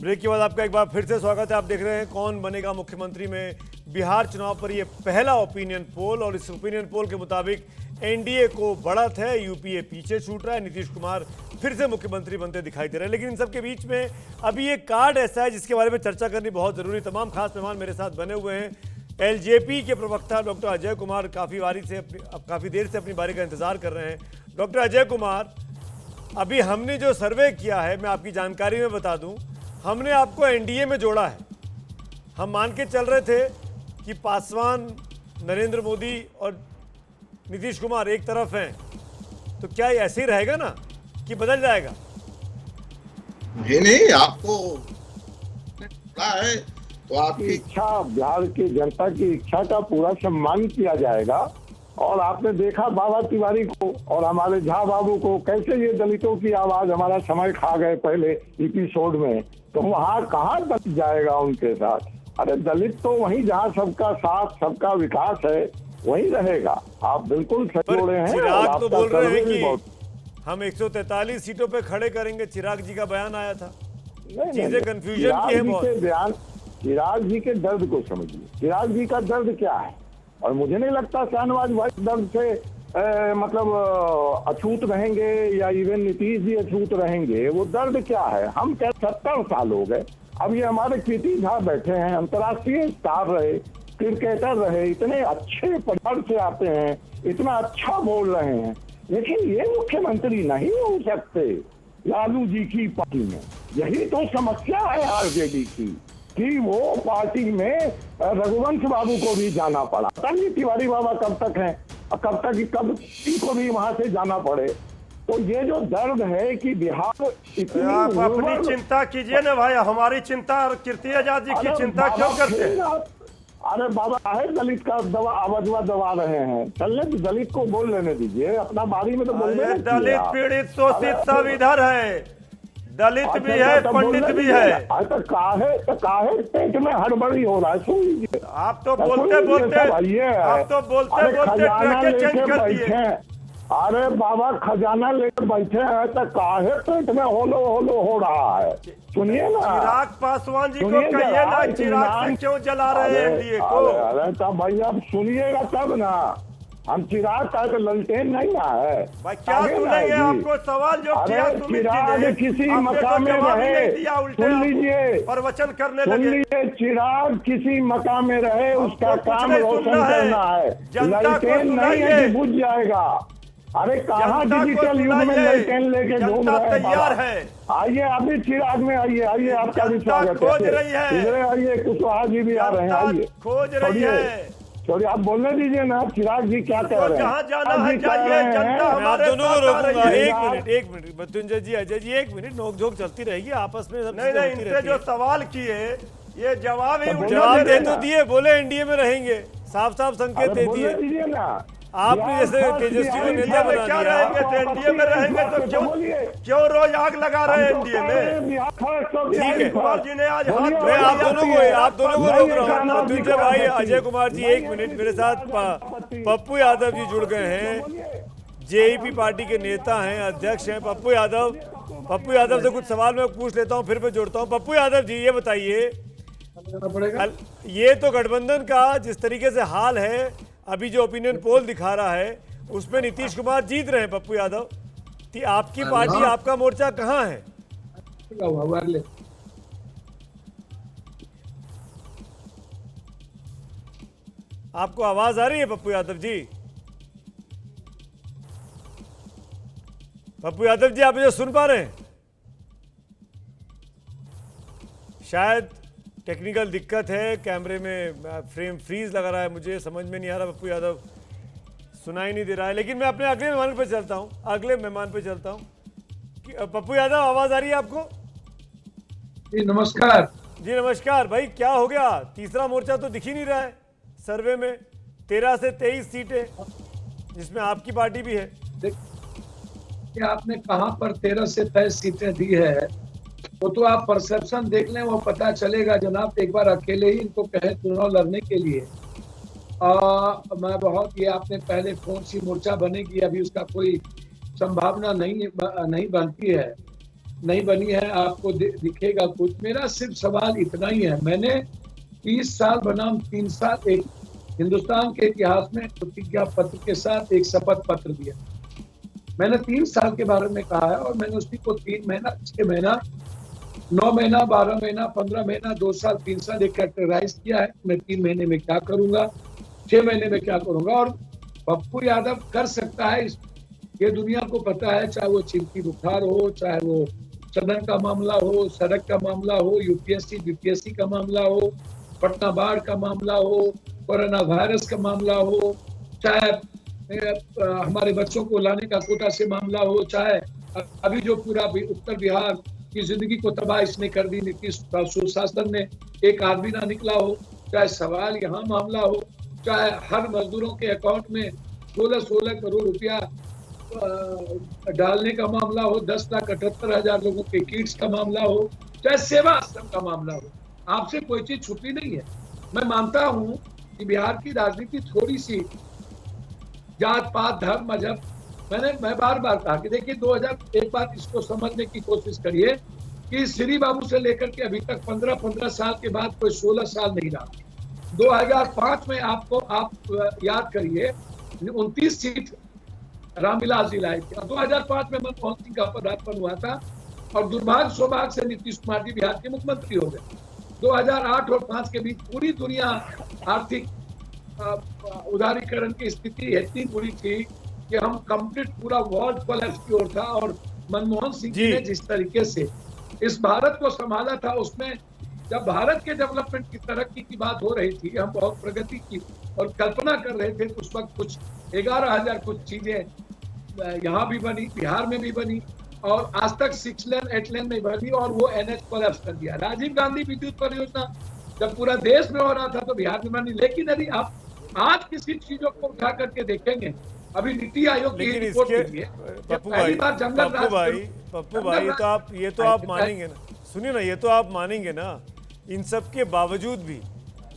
Break के बाद आपका एक बार फिर से स्वागत है। आप देख रहे हैं कौन बनेगा मुख्यमंत्री में बिहार चुनाव पर ये पहला ओपिनियन पोल, और इस ओपिनियन पोल के मुताबिक एनडीए को बढ़त है, यूपीए पीछे छूट रहा है, नीतीश कुमार फिर से मुख्यमंत्री बनते दिखाई दे रहे हैं। लेकिन इन सबके बीच में अभी एक कार्ड ऐसा है जिसके बारे में चर्चा करनी बहुत जरूरी। तमाम खास मेहमान मेरे साथ बने हुए हैं। एलजेपी के प्रवक्ता डॉक्टर अजय कुमार काफी देर से अपनी बारी का इंतजार कर रहे हैं। डॉक्टर अजय कुमार, अभी हमने जो सर्वे किया है, मैं आपकी जानकारी में बता दूं, हमने आपको एनडीए में जोड़ा है। हम मान के चल रहे थे कि पासवान, नरेंद्र मोदी और नीतीश कुमार एक तरफ हैं, तो क्या ये ऐसे ही रहेगा ना कि बदल जाएगा? नहीं, आपको है तो आपकी इच्छा, बिहार की जनता की इच्छा का पूरा सम्मान किया जाएगा। और आपने देखा बाबा तिवारी को और हमारे झा बाबू को कैसे ये दलितों की आवाज हमारा समय खा गए पहले एपिसोड में, तो वहाँ कहाँ दलित जाएगा उनके साथ? अरे दलित तो वहीं जहाँ सबका साथ, सबका विकास है, वहीं रहेगा। आप बिल्कुल सही बोल रहे हैं। चिराग तो बोल रहे हैं कि हम 143 सीटों पे खड़े करेंगे। चिराग जी का बयान आया था। चीजें कंफ्यूजन की है बहुत। चिराग जी के दर्द को समझिए। चिराग जी का दर्द क्या है? और मुझे नहीं लगता शाहनवाज भाई दर्द से अछूत रहेंगे या इवन नीतीश जी अछूत रहेंगे। वो दर्द क्या है? हम क्या 70 साल हो गए, अब ये हमारे कीर्ति झा बैठे हैं, अंतर्राष्ट्रीय स्टार रहे, क्रिकेटर रहे, इतने अच्छे पद से आते हैं, इतना अच्छा बोल रहे हैं, लेकिन ये मुख्यमंत्री नहीं हो सकते लालू जी की पार्टी में। यही तो समस्या है आरजेडी की कि वो पार्टी में रघुवंश बाबू को भी जाना पड़ा। तभी तिवारी बाबा कब तक हैं, कब तक इनको भी वहां से जाना पड़े। तो ये जो दर्द है कि बिहार इतनी, आप अपनी चिंता कीजिए ना भाई, हमारी चिंता और कीर्ति आजाद जी की चिंता क्यों करते हैं? अरे बाबा है दलित का आवाजवा दबा रहे हैं, चलने तो दलित को बोल लेने दीजिए, अपना बारी में तो बोलने। दलित पीड़ित शोषित सब इधर है, दलित भी है, पंडित भी है। तो काहे पेट में हड़बड़ी हो रहा है? सुन लीजिए। आप तो बोलते बोलते खजाना लेके बैठे। अरे बाबा खजाना लेकर बैठे हैं तो काहे पेट में होलो होलो हो रहा है? सुनिए ना, चिराग पासवान जी को कहिए ना, चिराग से क्यों जला रहे हैं एनडीए को? अरे तब भाई आप सुनिएगा तब ना। हम चिराग का तो ललटेन नहीं ना है भाई, क्या सुनेंगे? आपको सवाल जो किया चिराग किसी मकाम में रहे, सुन लीजिए, प्रवचन करने सुन लगे। लीजिए, चिराग किसी मकाम में रहे, उसका काम रोशन करना है, ललटेन नहीं है कि बुझ जाएगा। अरे कहाँ डिजिटल युग में ललटेन लेके घूम रहे हैं? आइए अभी चिराग में आइए, आइए आपका भी स्वागत है। इधर आइए, कुशवाहा जी भी आ रहे हैं, आइए। खोज रही है। सॉरी, आप बोलने दीजिए ना, चिराग जी क्या कह रहे हैं? जहाँ जाना है जाइए, जनता हमारे दोनों को रोकूंगा। एक साथ मिनट मृत्युंजय जी, अजय जी, एक मिनट, नोकझोंक चलती रहेगी आपस में। नहीं, इनसे जो सवाल किए ये जवाब दे तो दिए, बोले एनडीए में रहेंगे, साफ साफ संकेत दे दिए ना। आपने। जैसे तेजस्वी को नेता बना क्या दिया। रहेंगे तो एनडीए में रहेंगे तो क्यों रोज आग लगा रहे हैं एनडीए में? ठीक है, कुमार जी ने आज हाथ मैं आप दोनों को रोक रहा हूँ। मृत्युंजय भाई, अजय कुमार जी, एक मिनट। मेरे साथ पप्पू यादव जी जुड़ गए हैं, जेईपी पार्टी के नेता हैं, अध्यक्ष हैं पप्पू यादव। पप्पू यादव से कुछ सवाल मैं पूछ लेता हूँ, फिर मैं जोड़ता हूँ। पप्पू यादव जी, ये बताइए, ये तो गठबंधन का जिस तरीके से हाल है, अभी जो ओपिनियन पोल दिखा रहा है उसमें नीतीश कुमार जीत रहे हैं। पप्पू यादव, आपकी पार्टी, आपका मोर्चा कहाँ है? आपको आवाज आ रही है पप्पू यादव जी? पप्पू यादव जी, आप मुझे सुन पा रहे हैं? शायद टेक्निकल दिक्कत है, कैमरे में फ्रेम फ्रीज लगा रहा है, मुझे समझ में नहीं आ रहा। पप्पू यादव सुनाई नहीं दे रहा है, लेकिन मैं अपने अगले मेहमान पे चलता हूँ। पप्पू यादव, आवाज आ रही है आपको? जी नमस्कार। जी नमस्कार भाई, क्या हो गया? तीसरा मोर्चा तो दिख ही नहीं रहा है सर्वे में। 13 से 23 सीटें, जिसमें आपकी पार्टी भी है। देखिए, आपने कहां पर 13 से 23 सीटें दी है, वो तो आप परसेप्शन देख लें, वो पता चलेगा जनाब। एक बार अकेले ही इनको कहे चुनाव लड़ने के लिए, मैं बहुत, ये आपने पहले कौन सी मोर्चा बनेगी, अभी उसका कोई संभावना नहीं बनती है। नहीं बनी है, आपको दिखेगा कुछ। मेरा सिर्फ सवाल इतना ही है, मैंने 30 साल बनाम 3 साल एक हिंदुस्तान के इतिहास में प्रतिज्ञा पत्र के साथ एक शपथ पत्र दिया। मैंने 3 साल के बारे में कहा है और मैंने उसी को 3 महीना, 6 महीना, 9 महीना, 12 महीना, 15 महीना, 2 साल, 3 साल एक कैटेगराइज किया है। मैं 3 महीने में क्या करूंगा, 6 महीने में क्या करूंगा। और पप्पू यादव कर सकता है, ये दुनिया को पता है, चाहे वो चिमकी बुखार हो, चाहे वो सदन का मामला हो, सड़क का मामला हो, यूपीएससी बीपीएससी का मामला हो, पटना बाढ़ का मामला हो, कोरोना वायरस का मामला हो, चाहे हमारे बच्चों को लाने का कोटा से मामला हो, चाहे अभी जो पूरा उत्तर बिहार की जिंदगी को तबाह इसने कर दी नीतीश सुशासन में, एक आदमी ना निकला हो, चाहे सवाल यहाँ मामला हो, चाहे हर मजदूरों के अकाउंट में 16-16 करोड़ रुपया डालने का मामला हो, 10,78,000 लोगों के किट्स का मामला हो, चाहे सेवा आश्रम का मामला हो। आपसे कोई चीज छुपी नहीं है। मैं मानता हूं कि बिहार की राजनीति थोड़ी सी जात पात धर्म मजहब, मैं बार बार कहा कि देखिए 2000, एक बात इसको समझने की कोशिश करिए कि श्री बाबू से लेकर के अभी तक 15 साल के बाद कोई 16 साल नहीं रहा। 2005 में आप याद करिए 29 सीट रामविलास जी लाए थे। 2005 में मनमोहन सिंह का पदार्पण हुआ था और दुर्भाग्य सौभाग्य से नीतीश कुमार जी बिहार के मुख्यमंत्री हो गए। 2008 और 5 के बीच पूरी दुनिया आर्थिक उदारीकरण की स्थिति इतनी बुरी थी कि हम कंप्लीट पूरा वर्ल्ड कोलैप्स की ओर था। और मनमोहन सिंह जी ने जिस तरीके से इस भारत को संभाला था, उसमें जब भारत के डेवलपमेंट की तरक्की की बात हो रही थी, हम बहुत प्रगति की और कल्पना कर रहे थे, तो उस वक्त कुछ 11,000 कुछ चीजें यहाँ भी बनी, बिहार में भी बनी और आज तक 6 लेन 8 लेन में बनी और वो NH कोलैप्स कर दिया। राजीव गांधी विद्युत परियोजना जब पूरा देश में हो रहा था तो बिहार में बनी। लेकिन यदि आप आज किसी चीजों को उठा करके देखेंगे, अभी नीति आयोग की रिपोर्ट पप्पू भाई, ये तो आप मानेंगे ना, सुनिए ना, ये तो आप मानेंगे ना, इन सब के बावजूद भी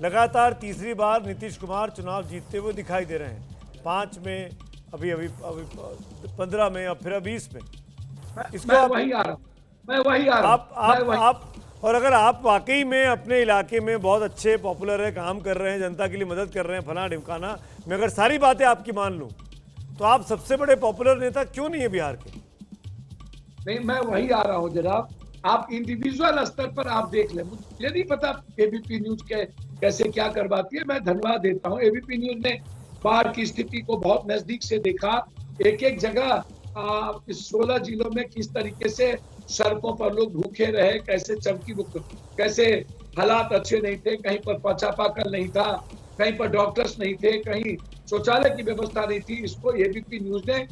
लगातार तीसरी बार नीतीश कुमार चुनाव जीतते हुए दिखाई दे रहे हैं। 5 में, अभी 15 में और फिर 20 में। इसको मैं वही आ रहा हूं। आप और अगर आप वाकई में अपने इलाके में बहुत अच्छे पॉपुलर है, काम कर रहे हैं, जनता के लिए मदद कर रहे हैं, फला ढिमकाना, मैं अगर सारी बातें आपकी मान लूं तो आप सबसे बड़े पॉपुलर नेता क्यों नहीं है बिहार के? नहीं, मैं वही आ रहा हूं जनाब। आप इंडिविजुअल स्तर पर आप देख लें, मुझे नहीं पता एबीपी न्यूज के कैसे क्या करवाती है, मैं धन्यवाद देता हूं। एबीपी न्यूज ने बाढ़ की स्थिति को बहुत नजदीक से देखा, एक एक जगह 16 जिलों में किस तरीके से सड़कों पर लोग भूखे रहे, कैसे कैसे हालात अच्छे नहीं थे, कहीं पर चापाकल नहीं था, कहीं पर डॉक्टर्स नहीं थे, कहीं शौचालय की व्यवस्था नहीं थी। इसको एबीपी न्यूज ने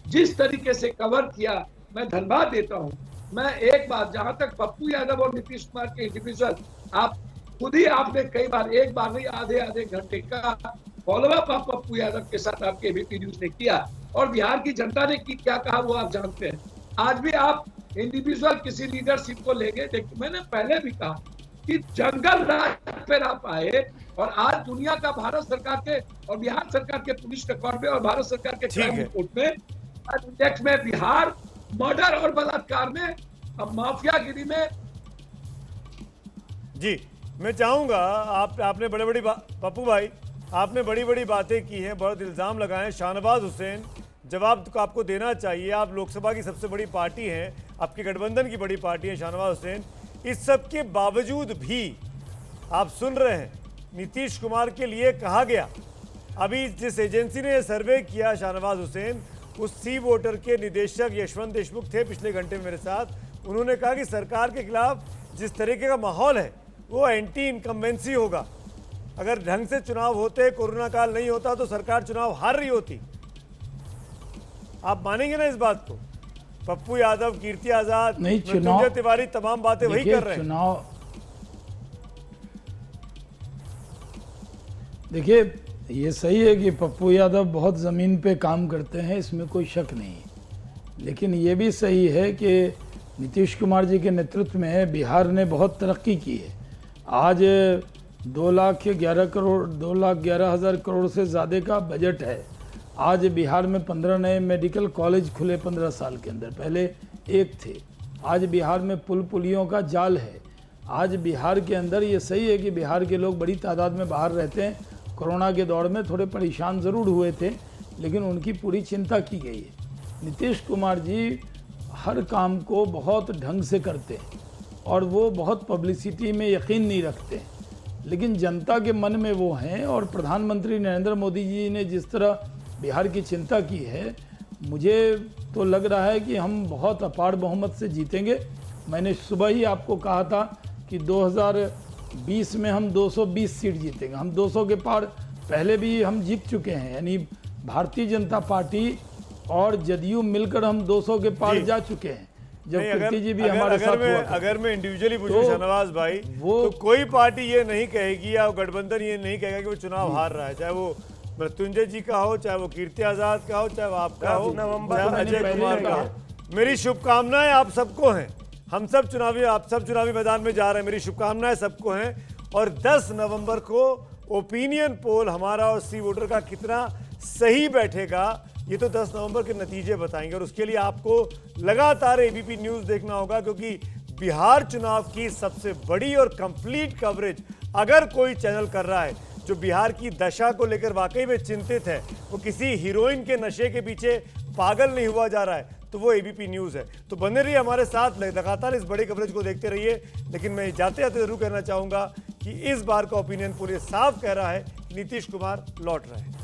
जिस तरीके से कवर किया, मैं धन्यवाद देता हूं। मैं एक बात, जहां तक पप्पू यादव और नीतीश कुमार के इंडिविजुअल, आप खुद ही आपने कई बार, एक बार नहीं, आधे घंटे का फॉलोअप आप पप्पू यादव के साथ आपके एबीपी न्यूज ने किया और बिहार की जनता ने क्या कहा वो आप जानते हैं। आज भी आप इंडिविजुअल किसी लीडरशिप को लेंगे, देखिए मैंने पहले भी कहा कि जंगल राज पर आप आए और आज दुनिया का भारत सरकार के और बिहार सरकार के पुलिस रिकॉर्ड में और भारत सरकार के क्राइम रिपोर्ट में इंडेक्स में बिहार मर्डर और बलात्कार में, अब माफियागिरी में। जी, मैं चाहूंगा आपने बड़ी पप्पू भाई, आपने बड़ी बातें की हैं, बहुत इल्जाम लगाए। शाहनवाज हुसैन, जवाब तो आपको देना चाहिए, आप लोकसभा की सबसे बड़ी पार्टी हैं, आपके गठबंधन की बड़ी पार्टी है शाहनवाज हुसैन। इस सब के बावजूद भी आप सुन रहे हैं, नीतीश कुमार के लिए कहा गया, अभी जिस एजेंसी ने सर्वे किया शाहनवाज हुसैन, उस सी वोटर के निदेशक यशवंत देशमुख थे पिछले घंटे में मेरे साथ। उन्होंने कहा कि सरकार के खिलाफ जिस तरीके का माहौल है वो एंटी इनकम्बेंसी होगा। अगर ढंग से चुनाव होते, कोरोना काल नहीं होता, तो सरकार चुनाव हार रही होती। आप मानेंगे ना इस बात को? पप्पू यादव, कीर्ति आजाद, मृत्युंजय तिवारी तमाम बातें वही कर रहे हैं। देखिए, ये सही है कि पप्पू यादव बहुत ज़मीन पे काम करते हैं, इसमें कोई शक नहीं है। लेकिन ये भी सही है कि नीतीश कुमार जी के नेतृत्व में बिहार ने बहुत तरक्की की है। आज 2,11,000 करोड़ से ज़्यादा का बजट है। आज बिहार में 15 नए मेडिकल कॉलेज खुले 15 साल के अंदर, पहले 1 थे। आज बिहार में पुल पुलियों का जाल है। आज बिहार के अंदर ये सही है कि बिहार के लोग बड़ी तादाद में बाहर रहते हैं, कोरोना के दौर में थोड़े परेशान ज़रूर हुए थे, लेकिन उनकी पूरी चिंता की गई है। नीतीश कुमार जी हर काम को बहुत ढंग से करते हैं और वो बहुत पब्लिसिटी में यकीन नहीं रखते हैं, लेकिन जनता के मन में वो हैं। और प्रधानमंत्री नरेंद्र मोदी जी ने जिस तरह बिहार की चिंता की है, मुझे तो लग रहा है कि हम बहुत अपार बहुमत से जीतेंगे। मैंने सुबह ही आपको कहा था कि 2020 में हम 220 सीट जीतेंगे। हम 200 के पार पहले भी हम जीत चुके हैं, यानी भारतीय जनता पार्टी और जदयू मिलकर हम 200 के पार जी। जा चुके हैं। जब नहीं, कीर्ति जी भी हमारे साथ हुआ था। अगर मैं इंडिविजुअली पूछूं तो शाहनवाज भाई, वो- तो कोई पार्टी ये नहीं कहेगी या गठबंधन ये नहीं कहेगा कि वो चुनाव हार रहा है, चाहे वो मृत्युंजय जी का हो, चाहे वो कीर्ति आजाद का हो, चाहे वो आपका हो, 10 नवंबर चाहे को मैंने अजय पहले कुमार ही का कहा। हो। मेरी शुभकामनाएं आप सबको हैं। हम सब चुनावी मैदान में जा रहे हैं, मेरी शुभकामनाएं सबको हैं। और 10 नवंबर को ओपिनियन पोल हमारा और सी वोटर का कितना सही बैठेगा, ये तो 10 नवंबर के नतीजे बताएंगे। और उसके लिए आपको लगातार एबीपी न्यूज़ देखना होगा, क्योंकि बिहार चुनाव की सबसे बड़ी और कंप्लीट कवरेज अगर कोई चैनल कर रहा है जो बिहार की दशा को लेकर वाकई में चिंतित है, वो किसी हीरोइन के नशे के पीछे पागल नहीं हुआ जा रहा है, तो वो एबीपी न्यूज़ है। तो बने रहिए हमारे साथ, लगातार इस बड़े कवरेज को देखते रहिए। लेकिन मैं जाते जाते जरूर कहना चाहूँगा कि इस बार का ओपिनियन पोल ये साफ कह रहा है कि नीतीश कुमार लौट रहे हैं।